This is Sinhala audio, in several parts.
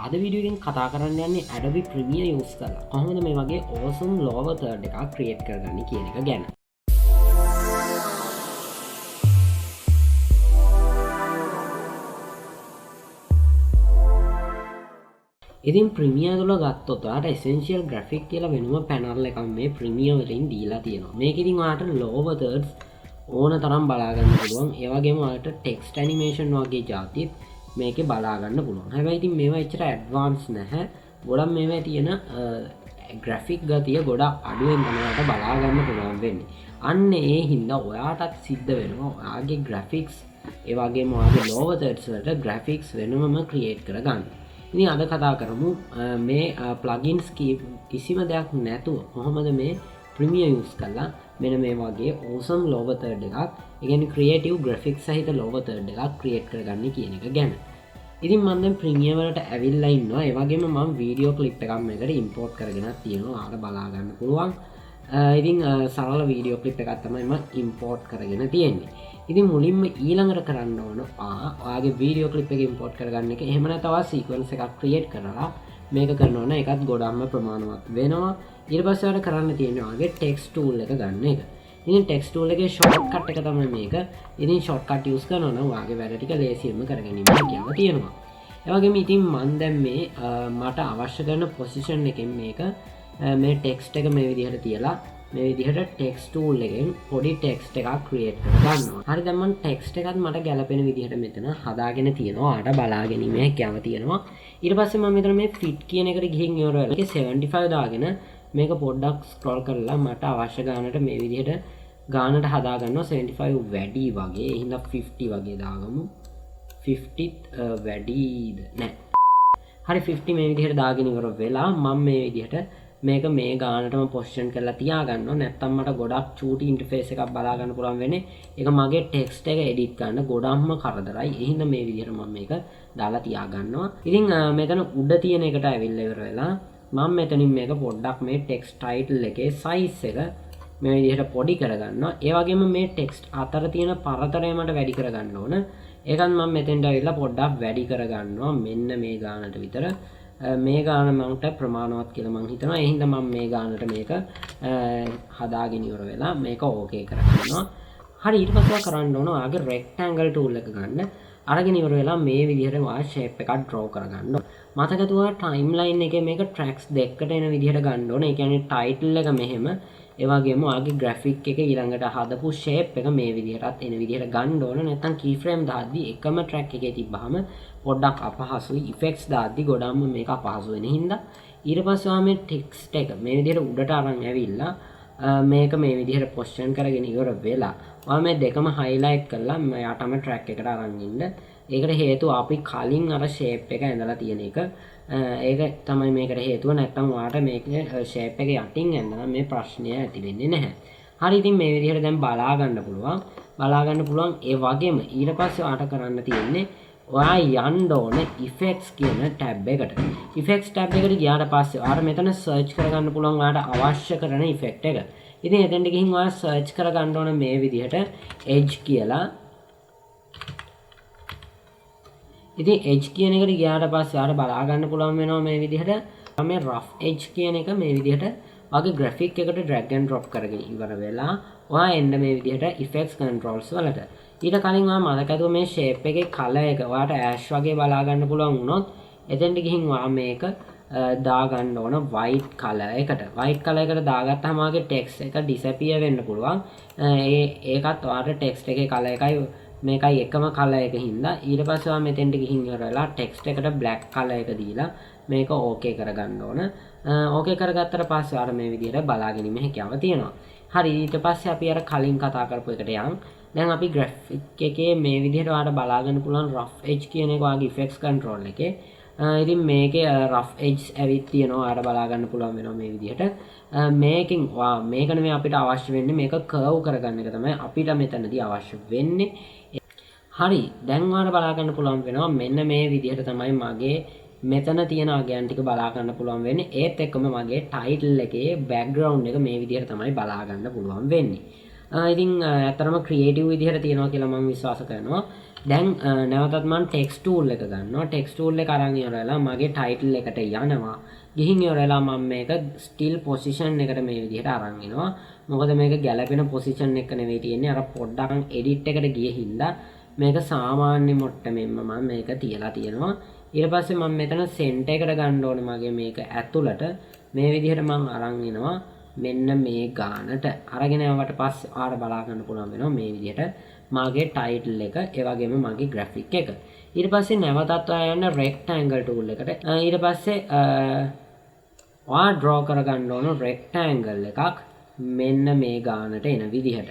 අද වීඩියෝ එකෙන් කතා කරන්න යන්නේ Adobe Premiere use කරලා කොහොමද මේ වගේ awesome lower third එකක් create කරගන්නේ කියන එක ගැන. ඉතින් Premiere තුල ගත්තොත් ඔයාලට essential graphic කියලා වෙනම panel එකක් මේ Premiere වලින් දීලා තියෙනවා. මේක ඉතින් ඔයාලට lower thirds ඕන තරම් බලා ගන්න පුළුවන්. ඒ වගේම ඔයාලට text animation වගේ જાතිත් මේකේ බලා ගන්න පුළුවන්. හැබැයි ඉතින් මේවා එච්චර ඇඩ්වාන්ස් නැහැ. ගොඩක් මේවා තියෙන graphic ගතිය ගොඩක් අඩුවෙන් තමයි ඔයාලට බලා ගන්න පුළුවන් වෙන්නේ. අන්න ඒ හින්දා ඔයාටත් සිද්ධ වෙනවා ඔයාගේ graphics ඒ වගේම ඔයාගේ lower thirds වලට graphics වෙනමම create කරගන්න. ඉතින් අද කතා කරමු මේ plugins කිසිම දෙයක් නැතුව කොහොමද මේ Premiere use කරලා මෙන්න මේ වගේ awesome lower third එකක්, ඒ කියන්නේ creative graphics සහිත lower third එකක් create කරගන්න කියන එක ගැන. ඉතින් මම දැන් Premiere වලට ඇවිල්ලා ඉන්නවා. ඒ වගේම මම වීඩියෝ ක්ලිප් එකක් මේකට import කරගෙන තියෙනවා. ආර බලා ගන්න පුළුවන්. ඉතින් සරල වීඩියෝ ක්ලිප් එකක් තමයි මම import කරගෙන තියෙන්නේ. ඉතින් මුලින්ම ඊළඟට කරන්න ඕන ඔයාගේ වීඩියෝ ක්ලිප් එක import කරගන්න එක. එහෙම නැත්නම් sequence එකක් create කරලා මේක කරනවා නම් ඒකත් ගොඩක්ම ප්‍රමාණවත් වෙනවා. ඊට පස්සේ ඔයාලට කරන්න තියෙන්නේ ඔයාගේ text tool එක ගන්න එක. ඉතින් text tool එකේ shortcut එක තමයි මේක. ඉතින් shortcut use කරනවා නම් ඔයාගේ වැඩ ටික ලේසියෙන්ම කරගැනීම හැකියාව තියෙනවා. ඒ වගේම ඉතින් මම දැන් මේ මට අවශ්‍ය කරන position එකෙන් මේක මේ text එක මේ විදිහට තියලා මේ විදිහට text tool එකෙන් පොඩි text එකක් create කරගන්නවා. හරි දැන් මම text එකත් මට ගැලපෙන විදිහට මෙතන හදාගෙන තියෙනවා. ආට බලා ගැනීම හැකියාව තියෙනවා. ඊට පස්සේ මම මෙතන මේ fit කියන එකට ගිහින් ඉවර වෙලා ඒකේ 75 දාගෙන මේක පොඩ්ඩක් ස්ක්‍රෝල් කරලා මට අවශ්‍ය ගානට මේ විදිහට ගානට හදා ගන්නවා. 75 වැඩි වගේ. ඒ හින්දා 50 වගේ දාගමු. 50ත් වැඩිද නෑ. හරි 50 මේ විදිහට දාගෙන ඉවර වෙලා මම මේ විදිහට මේක මේ ගානටම පොසිෂන් කරලා තියා ගන්නවා. නැත්තම් මට ගොඩක් චූටි ඉන්ටර්ෆේස් එකක් බලා ගන්න පුළුවන් වෙන්නේ. ඒක මගේ ටෙක්ස්ට් එක එඩිට් කරන්න ගොඩක්ම කරදරයි. ඒ හින්දා මේ විදිහට මම මේක දාලා තියා ගන්නවා. ඉතින් මෙතන උඩ තියෙන එකට ඇවිල්ලා ඉවර වෙලා මම මෙතනින් මේක පොඩ්ඩක් මේ ටෙක්ස්ට් ටයිටල් එකේ size එක මේ විදිහට පොඩි කරගන්නවා. ඒ වගේම මේ ටෙක්ස්ට් අතර තියෙන පරතරය මට වැඩි කරගන්න ඕන. ඒකත් මම මෙතෙන්ට ඇවිල්ලා පොඩ්ඩක් වැඩි කරගන්නවා. මෙන්න මේ ගානට විතර. මේ ගාන මට ප්‍රමාණවත් කියලා මම හිතනවා. ඒ හින්දා මම මේ ගානට මේක හදාගෙන ඉවර වෙලා මේක ඕකේ කරගන්නවා. හරි ඊට පස්සේ කරන්න ඕන ඔයාගේ rectangle tool එක ගන්න. අරගෙන ඉවර වෙලා මේ විදිහට ඔයා shape එකක් draw කරගන්න ඕන. මතක තුවා timeline එකේ මේක tracks දෙකකට එන විදිහට ගන්න ඕන. ඒ කියන්නේ title එක මෙහෙම ඒ වගේම ඔයාගේ graphic එක ඊළඟට හදපු shape එක මේ විදිහටත් එන විදිහට ගන්න ඕන. නැත්නම් keyframe දාද්දි එකම track එකේ තිබ්බහම පොඩ්ඩක් අපහසුයි. effects දාද්දි ගොඩක්ම මේක අපහසු වෙන හින්දා ඊට පස්සේ ඔයා මේ text එක මේ විදිහට උඩට අරන් ඇවිල්ලා මේක මේ විදිහට position කරගෙන ඉවර වෙලා ඔයා මේ දෙකම highlight කරලා යටම track එකට අරන් ඉන්න. ඒකට හේතුව අපි කලින් අර shape එක ඇඳලා තියෙන එක. ඒක තමයි මේකට හේතුව. නැත්තම් ඔයාට මේක shape එක යටින් ඇඳලා මේ ප්‍රශ්නය ඇති වෙන්නේ නැහැ. හරි ඉතින් මේ විදිහට දැන් බලා ගන්න පුළුවන්. බලා ගන්න පුළුවන්. ඒ වගේම ඊට පස්සේ ඔයාට කරන්න තියෙන්නේ ඔයා යන්න ඕන effects කියන tab එකට. effects tab එකට ගියාට පස්සේ ඔයාට මෙතන search කරගන්න පුළුවන් ඔයාට අවශ්‍ය කරන effect එක. ඉතින් එතෙන්ට ගිහින් ඔයා search කරගන්න ඕන මේ විදිහට edge කියලා. ඉතින් edge කියන එකට ගියාට පස්සේ ඔයාට බලා ගන්න පුළුවන් වෙනවා මේ විදිහට මේ rough edge කියන එක මේ විදිහට වගේ graphic එකට drag and drop කරගෙන ඉවර වෙලා ඔයා එන්න මේ විදිහට effects controls වලට. ඊට කලින් ඔයා මතකද මේ shape එකේ color එක ඔයාට ash වගේ බලා ගන්න පුළුවන් වුණොත් එතෙන්ට ගිහින් ඔයා මේක දා ගන්න ඕන white color එකට. white color එකට දාගත්තාම ඔයාගේ text එක disappear වෙන්න පුළුවන්. ඒකත් ඔයාට text එකේ color එකයි මේකයි එකම color එක හින්දා ඊට පස්සේ ඔයා මෙතෙන්ට ගිහින් ඉවර වෙලා text එකට black color එක දීලා මේක okay කරගන්න ඕන. okay කරගත්තට පස්සේ ඔයාලා මේ විදිහට බලා ගැනීම හැකියාව තියෙනවා. හරි ඊට පස්සේ අපි අර කලින් කතා කරපු එකට යන්. දැන් අපි graphic එකේ මේ විදිහට ඔයාලට බලා ගන්න පුළුවන් rough edge කියන එක ඔයාගේ effects control එකේ. ඉතින් මේකේ rough edge ඇවිත් තියෙනවා. ඔයාලට බලා ගන්න පුළුවන් වෙනවා මේ විදිහට. මේකෙන් මේක නෙමෙයි අපිට අවශ්‍ය වෙන්නේ. මේක curve කරගන්න එක තමයි අපිට මෙතනදී අවශ්‍ය වෙන්නේ. හරි දැන් ඔයාලට බලා ගන්න පුළුවන් වෙනවා මෙන්න මේ විදිහට තමයි මගේ මෙතන තියෙන අගයන් ටික බලා ගන්න පුළුවන් වෙන්නේ. ඒත් එක්කම මගේ title එකේ background එක මේ විදිහට තමයි බලා ගන්න පුළුවන් වෙන්නේ. ඉතින් ඇත්තටම ක්‍රියේටිව් විදිහට තියෙනවා කියලා මම විශ්වාස කරනවා. දැන් නැවතත් මම ටෙක්ස්ට් ටූල් එක ගන්නවා. ටෙක්ස්ට් ටූල් එක අරන් ඉවරලා මගේ ටයිටල් එකට යනවා. ගිහින් ඉවරලා මම මේක ස්ටිල් පොසිෂන් එකට මේ විදිහට අරන් එනවා. මොකද මේක ගැලපෙන පොසිෂන් එක නෙවෙයි තියෙන්නේ. අර පොඩ්ඩක් එඩිට් එකට ගියේ හින්දා මේක සාමාන්‍ය මොට්ටමෙන්ම මම මේක තියලා තියෙනවා. ඊට පස්සේ මම මෙතන සෙන්ටර් එකට ගන්න ඕනේ මගේ මේක ඇතුළට. මේ විදිහට මම අරන් එනවා. මෙන්න මේ ගානට අරගෙන ආවට පස්සේ ආර බලා ගන්න පුළුවන් වෙනවා මේ විදිහට මගේ ටයිටල් එක ඒ වගේම මගේ ග්‍රැෆික් එක. ඊට පස්සේ නැවතත් ඔයා යන්න රෙක්ටැන්ගල් ටූල් එකට. ඊට පස්සේ ඔයා ඩ්‍රෝ කරගන්න ඕන රෙක්ටැන්ගල් එකක් මෙන්න මේ ගානට එන විදිහට.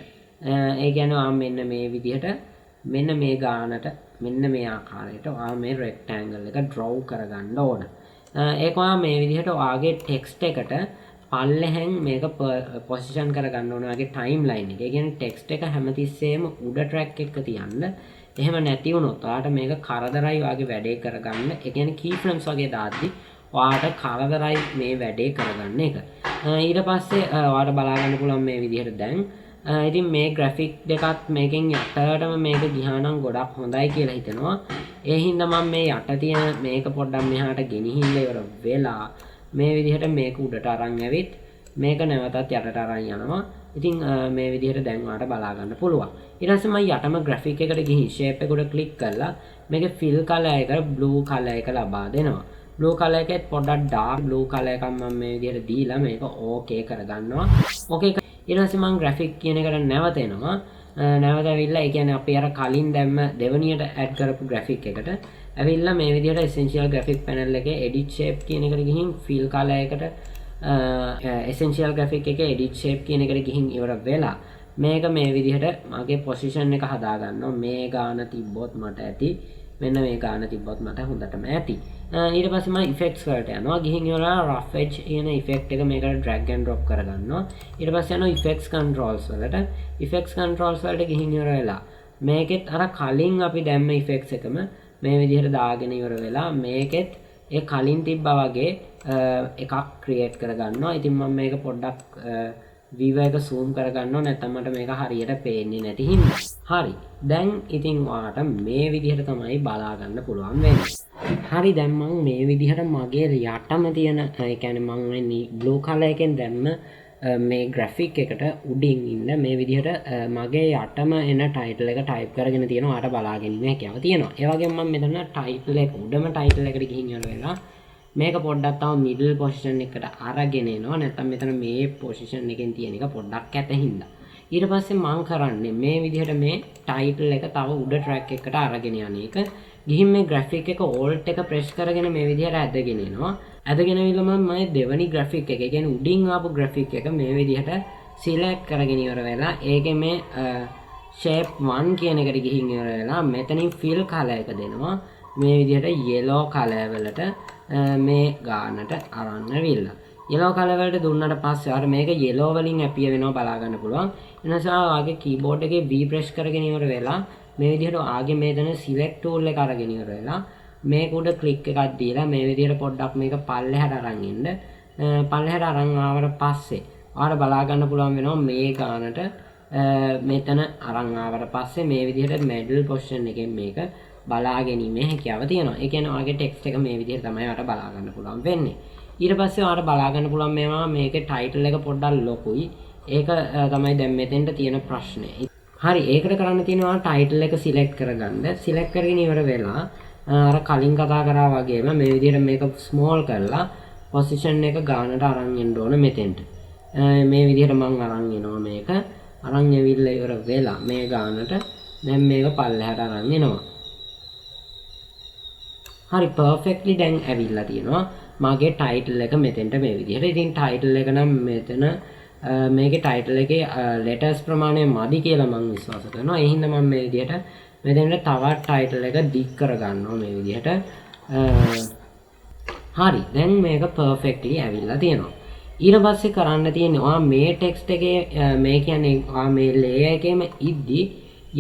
ඒ කියන්නේ ඔයා මෙන්න මේ විදිහට මෙන්න මේ ගානට මෙන්න මේ ආකාරයට ඔයා මේ රෙක්ටැන්ගල් එක ඩ්‍රෝ කරගන්න ඕන. ඒක ඔයා මේ විදිහට ඔයාගේ ටෙක්ස්ට් එකට පල්ලෙහෙන් මේක පොසිෂන් කරගන්න ඕන වගේ ටයිම් ලයින් එක. ඒ කියන්නේ ටෙක්ස්ට් එක හැමතිස්සෙම උඩ ට්‍රැක් එක තියන්න. එහෙම නැති වුණොත් ඔයාට මේක කරදරයි වගේ වැඩේ කරගන්න. ඒ කියන්නේ කී ෆ්‍රේම්ස් වගේ දාද්දි ඔයාට කරදරයි මේ වැඩේ කරගන්න එක. ඊට පස්සේ ඔයාට බලා ගන්න පුළුවන් මේ විදිහට දැන්. ඉතින් මේ ග්‍රැෆික් දෙකත් මේකෙන් යටටම මේක ගියා නම් ගොඩක් හොඳයි කියලා හිතෙනවා. ඒ හින්දා මම මේ යට තියෙන මේක පොඩ්ඩක් මෙහාට ගෙනිහිල්ල ඉවර වෙලා මේ විදිහට මේක උඩට අරන් ඇවිත් මේක නැවතත් යටට අරන් යනවා. ඉතින් මේ විදිහට දැන් ඔයාලට බලා ගන්න පුළුවන්. ඊට පස්සේ මම යටම ග්‍රැෆික් එකට ගිහින් ෂේප් එක උඩ ක්ලික් කරලා මේකේ ෆිල් කලර් එකට බ්ලූ කලර් එක ලබා දෙනවා. බ්ලූ කලර් එකෙත් පොඩ්ඩක් ඩාර්ක් බ්ලූ කලර් එකක් මම මේ විදිහට දීලා මේක ඕකේ කරගන්නවා. ඕකේ ඊට පස්සේ මම ග්‍රැෆික් කියන එකට නැවත එනවා. නැවත ඇවිල්ලා ඒ කියන්නේ අපි අර කලින් දැම්ම දෙවනියට ඇඩ් කරපු ග්‍රැෆික් එකට ඇවිල්ලා මේ විදිහට essential graphic panel එකේ edit shape කියන එකට ගිහින් fill color එකට essential graphic එකේ edit shape කියන එකට ගිහින් ඉවර වෙලා මේක මේ විදිහට මගේ position එක හදා ගන්නවා. මේ ගාන තිබ්බොත් මට ඇති. මෙන්න මේ ගාන තිබ්බොත් මට හොඳටම ඇති. ඊට පස්සේ මම effects වලට යනවා. ගිහින් ඉවරලා rough edge කියන effect එක මේකට drag and drop කරගන්නවා. ඊට පස්සේ යනවා effects controls වලට. effects controls වලට ගිහින් ඉවර වෙලා මේකෙත් අර කලින් අපි දැම්ම effects එකම මේ විදිහට දාගෙන ඉවර වෙලා මේකෙත් ඒ කලින් තිබ්බා වගේ එකක් ක්‍රියේට් කරගන්නවා. ඉතින් මම මේක පොඩ්ඩක් view එක zoom කරගන්නවා නැත්නම් මට මේක හරියට පේන්නේ නැති හින්දා. හරි. දැන් ඉතින් ඔයාලට මේ විදිහට තමයි බලා ගන්න පුළුවන් වෙන්නේ. හරි දැන් මම මේ විදිහට මගේ යටම තියෙන ඒ කියන්නේ මම මේ blue color එකෙන් දැම්ම මේ ග්‍රැෆික් එකට උඩින් ඉන්න මේ විදිහට මගේ යටම එන ටයිටල් එක ටයිප් කරගෙන තියෙනවා. ආට බලාගෙන ඉන්න හැකියාව තියෙනවා. ඒ වගේම මම මෙතන ටයිටල් එක උඩම ටයිටල් එකට ගිහින් යන වෙලාව මේක පොඩ්ඩක් තව මිඩල් පොසිෂන් එකට අරගෙන එනවා. නැත්නම් මෙතන මේ පොසිෂන් එකෙන් තියෙන එක පොඩ්ඩක් ඇතින්ද. ඊට පස්සේ මම කරන්නේ මේ විදිහට මේ ටයිටල් එක තව උඩ ට්‍රැක් එකකට අරගෙන යන එක. ගිහින් මේ ග්‍රැෆික් එක ඕල්ට් එක ප්‍රෙස් කරගෙන මේ විදිහට ඇදගෙන එනවා. ඇදගෙන ඇවිල්ලා මම මේ දෙවනි ග්‍රැෆික් එක, ඒ කියන්නේ උඩින් ආපු ග්‍රැෆික් එක මේ විදිහට සිලෙක්ට් කරගෙන ඉවර වෙලා ඒකේ මේ shape 1 කියන එකට ගිහින් ඉවර වෙලා මෙතනින් fill color එක දෙනවා. මේ විදිහට yellow color වලට මේ ගානට අරන් ඇවිල්ලා yellow color වලට දුන්නාට පස්සේ ආර මේක yellow වලින් ඇපිය වෙනවා බලා ගන්න පුළුවන්. ඒ නිසා ආගේ keyboard එකේ V press කරගෙන ඉවර වෙලා මේ විදිහට ආගේ මේතන select tool එක අරගෙන ඉවර වෙලා මේක උඩ ක්ලික් එකක් දීලා මේ විදිහට පොඩ්ඩක් මේක පල්ලෙහාට අරන් ඉන්න. පල්ලෙහාට අරන් ආවට පස්සේ ආර බලා ගන්න පුළුවන් වෙනවා මේ ගානට මෙතන අරන් ආවට පස්සේ මේ විදිහට middle position එකෙන් මේක බලා ගැනීමේ හැකියාව තියෙනවා. ඒ කියන්නේ ඔයාගේ ටෙක්ස්ට් එක මේ විදිහට තමයි ඔයාලට බලා ගන්න පුළුවන් වෙන්නේ. ඊට පස්සේ ඔයාලට බලා ගන්න පුළුවන් මේවා මේකේ ටයිටල් එක පොඩ්ඩක් ලොකුයි. ඒක තමයි දැන් මෙතෙන්ට තියෙන ප්‍රශ්නේ. හරි ඒකට කරන්න තියෙනවා ටයිටල් එක සිලෙක්ට් කරගන්න. සිලෙක්ට් කරගෙන ඉවර වෙලා අර කලින් කතා කරා වගේම මේ විදිහට මේක ස්මෝල් කරලා පොසිෂන් එක ගානට අරන් එන්න ඕන මෙතෙන්ට. මේ විදිහට මම අරන් එනවා මේක. අරන් ඇවිල්ලා ඉවර වෙලා මේ ගානට දැන් මේක පල්ලෙහාට අරන් එනවා. හරි perfectly දැන් ඇවිල්ලා තියෙනවා මගේ ටයිටල් එක මෙතෙන්ට මේ විදිහට. ඉතින් ටයිටල් එක නම් මෙතන මේකේ ටයිටල් එකේ letters ප්‍රමාණය මදි කියලා මම විශ්වාස කරනවා. ඒ හින්දා මම මේ විදිහට මෙතෙන්ට තවත් ටයිටල් එක දික් කරගන්නවා මේ විදිහට. හරි දැන් මේක perfectly ඇවිල්ලා තියෙනවා. ඊට පස්සේ කරන්න තියෙන්නේ ඔයා මේ ටෙක්ස්ට් එකේ මේ කියන්නේ ඔයා මේ layer එකේම ඉද්දි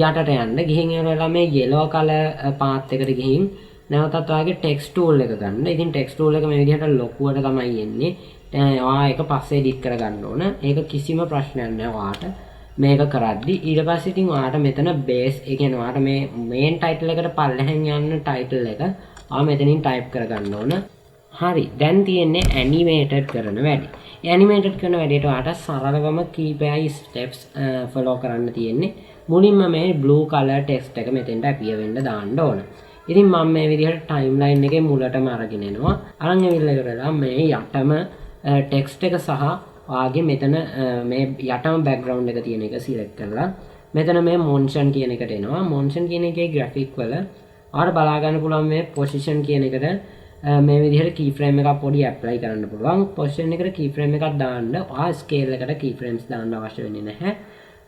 යටට යන්න ගිහින් ඉවරලා මේ yellow color path එකට ගිහින් නැවතත් ඔයාගේ ටෙක්ස්ට් ටූල් එක ගන්න. ඉතින් ටෙක්ස්ට් ටූල් එක මේ විදිහට ලොකුවට තමයි එන්නේ. ඔයා ඒක පස්සේ එඩිට් කරගන්න ඕන. ඒක කිසිම ප්‍රශ්නයක් නෑ ඔයාට. මේක කරද්දි ඊට පස්සේ ඉතින් ඔයාලට මෙතන බේස් ඒ කියන්නේ ඔයාලට මේ මේන් ටයිටල් එකට පල්ලෙහෙන් යන්න ටයිටල් එක ඔයා මෙතනින් ටයිප් කරගන්න ඕන. හරි දැන් තියෙන්නේ ඇනිමේටඩ් කරන වැඩි. ඇනිමේටඩ් කරන වැඩේට ඔයාලට සරලවම කීපයයි ස්ටෙප්ස් ෆලෝ කරන්න තියෙන්නේ. මුලින්ම මේ blue color text එක මෙතෙන්ට appear වෙන්න දාන්න ඕන. ඉතින් මම මේ විදිහට timeline එකේ මුලටම අරගෙන එනවා. අරන් ඇවිල්ලා ඉවරලා මේ යටම text එක සහ ඔයාගේ මෙතන මේ යටම background එක තියෙන එක select කරලා මෙතන මේ motion කියන එකට එනවා. motion කියන එකේ graphic වල ඔයාලට බලා ගන්න පුළුවන් මේ position කියන එකට මේ විදිහට keyframe එකක් පොඩි apply කරන්න පුළුවන්. position එකට keyframe එකක් දාන්න ඔයා scale එකට keyframes දාන්න අවශ්‍ය වෙන්නේ නැහැ.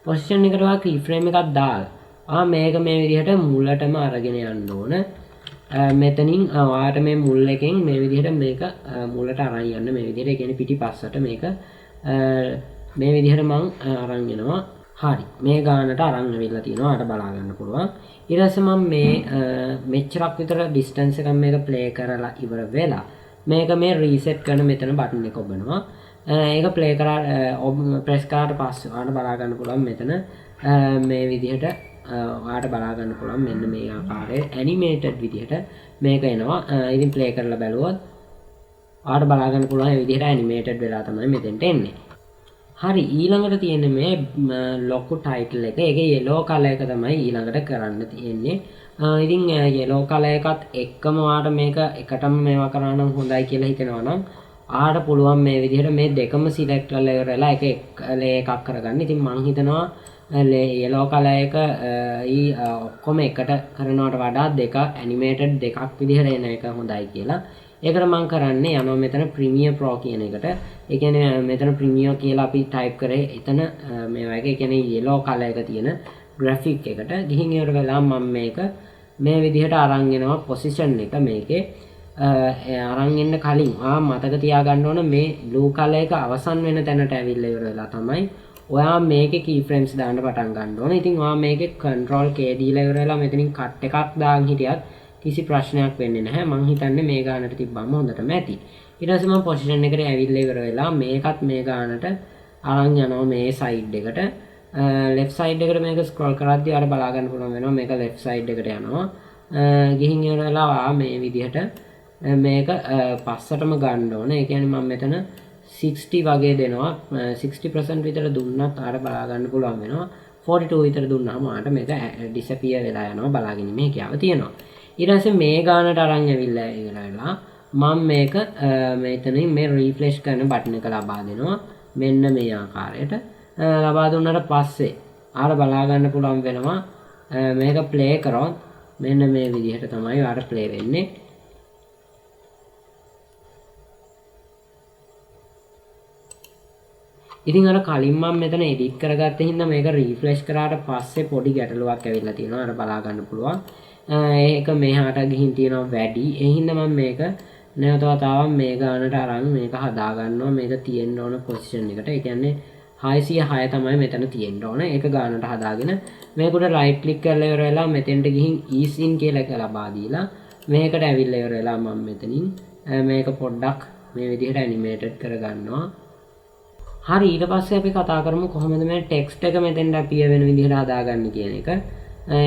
position එකට ඔයා keyframe එකක් දාලා මේක මේ විදිහට මුලටම අරගෙන යන්න ඕන. මෙතනින් ඔයාට මේ මුල් එකෙන් මේ විදිහට මේක මුලට අරන් යන්න මේ විදිහට ඒ කියන්නේ පිටිපස්සට මේක මේ විදිහට මං අරන් යනවා. හරි මේ ගානට අරන් ඇවිල්ලා තියෙනවා. ඔයාට බලා ගන්න පුළුවන්. ඊට පස්සේ මම මේ මෙච්චරක් විතර distance එකක් මේක play කරලා ඉවර වෙලා මේක මේ reset කරන මෙතන button එක ඔබනවා. ඒක play කරලා press කරාට පස්සේ ඔයාට බලා ගන්න පුළුවන් මෙතන මේ විදිහට ඔයාට බලා ගන්න පුළුවන් මෙන්න මේ ආකාරයේ animated විදිහට මේක එනවා. ඉතින් play කරලා බැලුවොත් ඔයාට බලා ගන්න පුළුවන් මේ විදිහට animated වෙලා තමයි මෙතෙන්ට එන්නේ. හරි ඊළඟට තියෙන්නේ මේ ලොකු title එක. ඒකේ yellow color එක තමයි ඊළඟට කරන්න තියෙන්නේ. ඉතින් yellow color එකත් එක්කම ඔයාට මේක එකටම මේවා කරා නම් හොඳයි කියලා හිතෙනවා නම් ආට පුළුවන් මේ විදිහට මේ දෙකම select කරලා ඉවරලා එක එකක් කරගන්න. ඉතින් මම හිතනවා yellow color එක ඔක්කොම එකට කරනවට වඩා දෙක animated දෙකක් විදිහට එන එක හොඳයි කියලා. ඒකට මම කරන්නේ යනවා මෙතන Premiere Pro කියන එකට. ඒ කියන්නේ මෙතන Premiere කියලා අපි type කරේ එතන මේ වගේ ඒ කියන්නේ yellow color එක තියෙන graphic එකට ගිහින් ඉවර වෙලා මම මේක මේ විදිහට අරන් එනවා position එක මේකේ අරන් එන්න කලින් මතක තියාගන්න ඕන මේ blue color එක අවසන් වෙන තැනට ඇවිල්ලා ඉවර වෙලා තමයි ඔයා මේකේ keyframes දාන්න පටන් ගන්න ඕන. ඉතින් ඔයා මේකේ control K දීලා ඉවර වෙලා මෙතනින් cut එකක් දාන් හිටියත් කිසි ප්‍රශ්නයක් වෙන්නේ නැහැ. මං හිතන්නේ මේ ගානට තිබ්බම හොඳටම ඇති. ඊට පස්සේ මම position එකට ඇවිල්ලා ඉවර වෙලා මේකත් මේ ගානට අරන් යනවා මේ side එකට. left side එකට මේක scroll කරද්දී අර බලා ගන්න පුළුවන් වෙනවා මේක left side එකට යනවා. ගිහින් ඉවර වෙලා මේ විදිහට මේක පස්සටම ගන්න ඕනේ. ඒ කියන්නේ මම මෙතන 60 වගේ දෙනවා. 60% විතර දුන්නත් අර බලා ගන්න පුළුවන් වෙනවා. 42 විතර දුන්නාම ආට මේක disappear වෙලා යනවා. බලාගෙන මේ කියාව තියෙනවා. ඊට පස්සේ මේ ගානට අරන් ඇවිල්ලා ඉවරලා මම මේක මෙතනින් මේ රිෆ්‍රෙෂ් කරන බටන් එක ලබා දෙනවා. මෙන්න මේ ආකාරයට ලබා දුන්නාට පස්සේ ආර බලා ගන්න පුළුවන් වෙනවා මේක ප්ලේ කරොත් මෙන්න මේ විදිහට තමයි ආර ප්ලේ වෙන්නේ. ඉතින් අර කලින් මම මෙතන එඩිට් කරගත්ත හින්දා මේක රිෆ්‍රෙෂ් කරාට පස්සේ පොඩි ගැටලුවක් ඇවිල්ලා තියෙනවා. අර බලා ගන්න පුළුවන්. ඒක මෙහාට ගිහින් තියෙනවා වැඩි. ඒ හින්දා මම මේක නැවත වතාවක් මේ ගානට අරන් මේක හදා ගන්නවා. මේක තියෙන්න ඕන පොසිෂන් එකට. ඒ කියන්නේ 606 තමයි මෙතන තියෙන්න ඕන. ඒක ගානට හදාගෙන මේකට රයිට් ක්ලික් කරලා ඉවර වෙලා මෙතෙන්ට ගිහින් ease in කියලා එක ලබා දීලා මේකට ඇවිල්ලා ඉවර වෙලා මම මෙතනින් මේක පොඩ්ඩක් මේ විදිහට animated කරගන්නවා. හරි ඊට පස්සේ අපි කතා කරමු කොහොමද මේ ටෙක්ස්ට් එක මෙතෙන්ට appear වෙන විදිහට හදාගන්නේ කියන එක.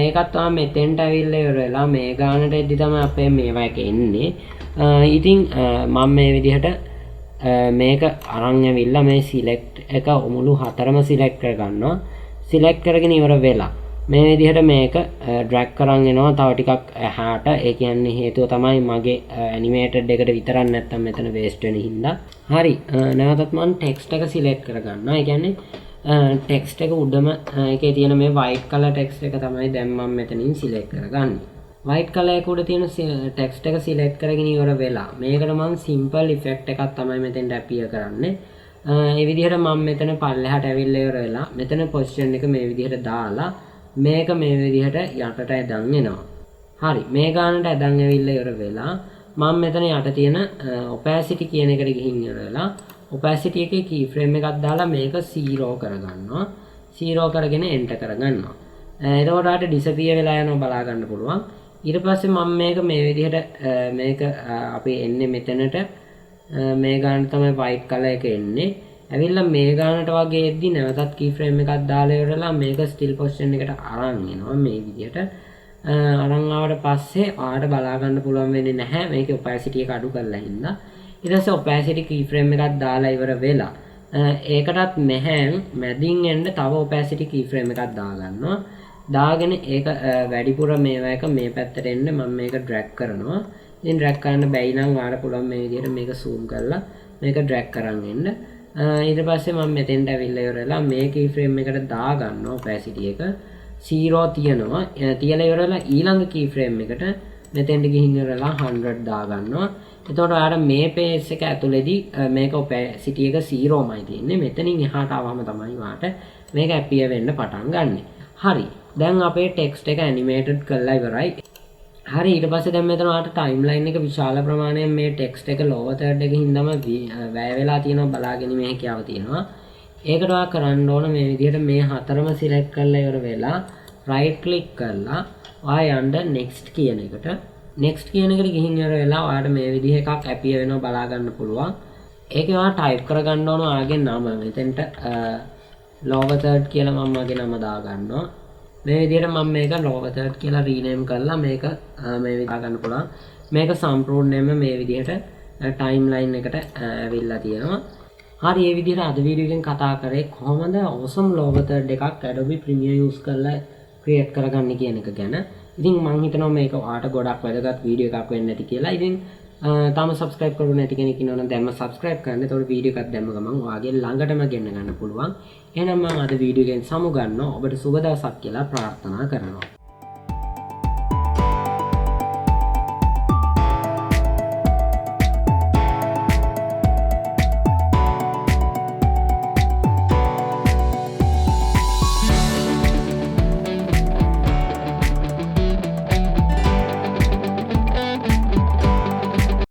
ඒකත් තමයි මෙතෙන්ට ඇවිල්ලා ඉවර වෙලා මේ ගානට එද්දි තමයි අපේ මේවා එක එන්නේ. ඉතින් මම මේ විදිහට මේක අරන් ඇවිල්ලා මේ select එක මුළු හතරම select කරගන්නවා. select කරගෙන ඉවර වෙලා මේ විදිහට මේක drag කරන් එනවා තව ටිකක් එහාට. ඒ කියන්නේ හේතුව තමයි මගේ animated එකට විතරක් නැත්තම් මෙතන waste වෙන හින්දා. හරි නැවතත් මම text එක select කරගන්නවා. ඒ කියන්නේ text එක උඩම එකේ තියෙන මේ white color text එක තමයි දැන් මම මෙතනින් select කරගන්නේ. white color එක උඩ තියෙන text එක select කරගෙන ඉවර වෙලා මේකට මම simple effect එකක් තමයි මෙතෙන්ට appear කරන්නේ. ඒ විදිහට මම මෙතන පල්ලෙහාට ඇවිල්ලා ඉවර වෙලා මෙතන position එක මේ විදිහට දාලා මේක මේ විදිහට යටට ඇදන් එනවා. හරි මේ ගානට ඇදන් ඇවිල්ලා ඉවර වෙලා මම මෙතන යට තියෙන opacity කියන එකට ගිහින් ඉවර වෙලා opacity එකේ keyframe එකක් දාලා මේක 0 කරගන්නවා. 0 කරගෙන enter කරගන්නවා. එතකොට ආට disappear වෙලා යනවා බලා ගන්න පුළුවන්. ඊට පස්සේ මම මේක මේ විදිහට මේක අපි එන්නේ මෙතනට මේ ගාන තමයි white color එක එන්නේ. ඇවිල්ලා මේ ගානට වගේ එද්දි නැවතත් key frame එකක් දාලා ඉවරලා මේක still position එකට අරන් එනවා මේ විදිහට. අරන් ආවට පස්සේ ඔයාලට බලා ගන්න පුළුවන් වෙන්නේ නැහැ මේකේ opacity එක අඩු කරලා හින්දා. ඊට පස්සේ opacity key frame එකක් දාලා ඉවර වෙලා ඒකටත් මෙහෙන් මැදින් එන්න තව opacity key frame එකක් දාගන්නවා. දාගෙන ඒක වැඩිපුර මේවා එක මේ පැත්තට එන්න මම මේක drag කරනවා. ඉතින් drag කරන්න බැයි නම් ඔයාලට පුළුවන් මේ විදිහට මේක zoom කරලා මේක drag කරන් එන්න. ඊට පස්සේ මම මෙතෙන්ට ඇවිල්ලා ඉවරලා මේ key frame එකට දාගන්නවා opacity එක 0 තියනවා. තියලා ඉවරලා ඊළඟ key frame එකට මෙතෙන්ට ගිහින් ඉවරලා 100 දාගන්නවා. එතකොට ඔයාලට මේ page එක ඇතුලේදී මේක opacity එක 0මයි තියෙන්නේ. මෙතනින් එහාට ආවම තමයි ඔයාලට මේක appear වෙන්න පටන් ගන්නෙ. හරි. දැන් අපේ text එක animated කරලා ඉවරයි. හරි ඊට පස්සේ දැන් මෙතන ඔයාලට timeline එක විශාල ප්‍රමාණයෙන් මේ text එක lower third එකකින් හින්දාම වැය වෙලා තියෙනවා බලාගැනීමේ හැකියාව තියෙනවා. ඒකට ඔයා කරන්න ඕන මේ විදිහට මේ හතරම select කරලා ඉවර වෙලා right click කරලා ඔයා යන්න next කියන එකට next කියන එකට ගිහින් ඉවර වෙලා ඔයාලට මේ විදිහ එකක් appear වෙනවා බලා ගන්න පුළුවන්. ඒකේ ඔයා type කරගන්න ඕන ඔයාගේ නම. මෙතෙන්ට lower third කියලා මම මගේ නම දා ගන්නවා. මේ විදිහට මම මේක lower third කියලා rename කරලා මේක මේ විදිහට ගන්න පුළුවන්. මේක සම්පූර්ණයෙන්ම මේ විදිහට timeline එකට ඇවිල්ලා තියෙනවා. හරි මේ විදිහට අද වීඩියෝ එකෙන් කතා කරේ කොහොමද awesome lower third එකක් Adobe Premiere use කරලා create කරගන්න කියන එක ගැන. ඉතින් මම හිතනවා මේක ඔයාලට ගොඩක් වැදගත් වීඩියෝ එකක් වෙන්න ඇති කියලා. ඉතින් තාම subscribe කරලා නැති කෙනෙක් ඉන්නවා නම් දැන්ම subscribe කරන්න. එතකොට වීඩියෝ එකක් දැම්ම ගමන් ඔයාගේ ළඟටම ගෙන්න ගන්න පුළුවන්. එහෙනම් මම අද වීඩියෝ එකෙන් සමු ගන්නවා. ඔබට සුබ දවසක් කියලා ප්‍රාර්ථනා කරනවා.